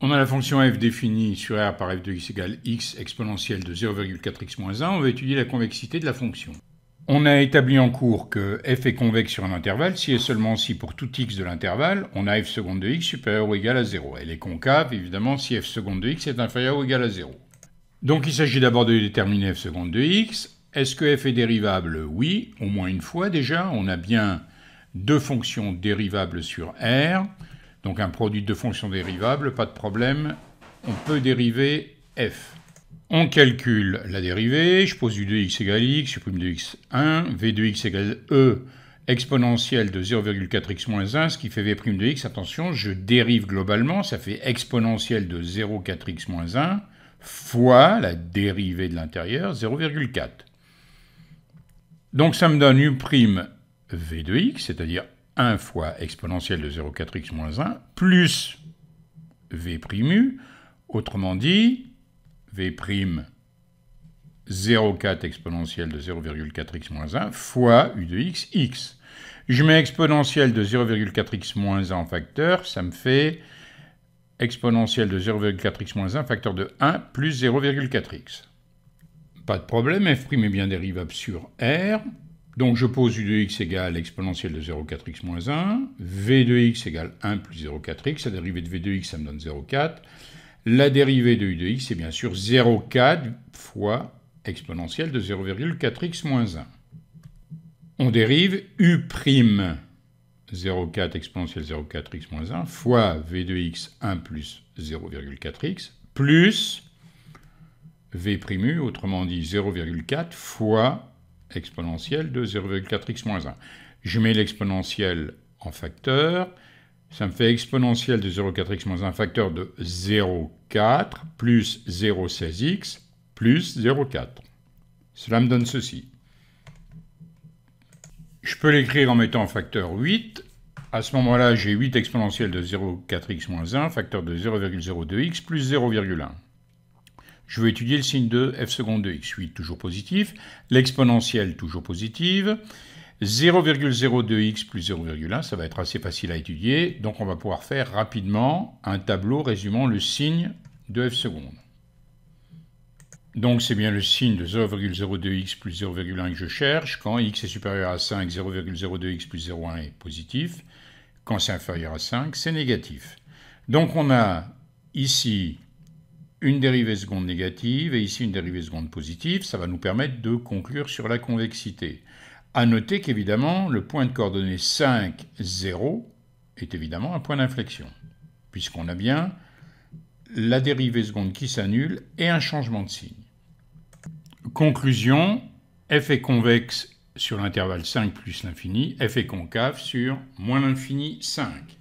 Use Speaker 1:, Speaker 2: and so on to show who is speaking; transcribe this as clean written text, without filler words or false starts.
Speaker 1: On a la fonction f définie sur r par f de x égale x exponentielle de 0,4x moins 1. On va étudier la convexité de la fonction. On a établi en cours que f est convexe sur un intervalle si et seulement si pour tout x de l'intervalle, on a f seconde de x supérieur ou égal à 0. Elle est concave, évidemment, si f seconde de x est inférieur ou égal à 0. Donc il s'agit d'abord de déterminer f seconde de x. Est-ce que f est dérivable? Oui, au moins une fois déjà. On a bien deux fonctions dérivables sur R. Donc un produit de deux fonctions dérivables, pas de problème. On peut dériver f. On calcule la dérivée. Je pose u de x égale x, je prime de x 1. V de x égale e exponentielle de 0,4x moins 1, ce qui fait v' de x. Attention, je dérive globalement. Ça fait exponentielle de 0,4x moins 1 fois la dérivée de l'intérieur, 0,4. Donc ça me donne u' v de x, c'est-à-dire 1 fois exponentielle de 0,4x moins 1, plus v' u, autrement dit, v' 0,4 exponentielle de 0,4x moins 1 fois u de x, x. Je mets exponentielle de 0,4x moins 1 en facteur, ça me fait exponentielle de 0,4x moins 1 facteur de 1 plus 0,4x. Pas de problème, f' est bien dérivable sur R. Donc je pose u de x égale exponentielle de 0,4x moins 1, v de x égale 1 plus 0,4x, la dérivée de v de x, ça me donne 0,4. La dérivée de u de x, c'est bien sûr 0,4 fois exponentielle de 0,4x moins 1. On dérive u', 0,4 exponentielle 0,4x moins 1, fois v de x 1 plus 0,4x, plus v' u, autrement dit 0,4 fois exponentielle de 0,4x moins 1. Je mets l'exponentielle en facteur, ça me fait exponentielle de 0,4x moins 1 facteur de 0,4 plus 0,16x plus 0,4. Cela me donne ceci. Je peux l'écrire en mettant facteur 8. À ce moment-là, j'ai 8 exponentielle de 0,4x moins 1, facteur de 0,02x plus 0,1. Je veux étudier le signe de f seconde de x. 8 toujours positif. L'exponentielle toujours positive. 0,02x plus 0,1, ça va être assez facile à étudier. Donc on va pouvoir faire rapidement un tableau résumant le signe de f seconde. Donc c'est bien le signe de 0,02x plus 0,1 que je cherche. Quand x est supérieur à 5, 0,02x plus 0,1 est positif. Quand c'est inférieur à 5, c'est négatif. Donc on a ici une dérivée seconde négative et ici une dérivée seconde positive. Ça va nous permettre de conclure sur la convexité. À noter qu'évidemment, le point de coordonnées 5, 0 est évidemment un point d'inflexion, puisqu'on a bien la dérivée seconde qui s'annule et un changement de signe. Conclusion, f est convexe sur l'intervalle 5 plus l'infini, f est concave sur moins l'infini 5.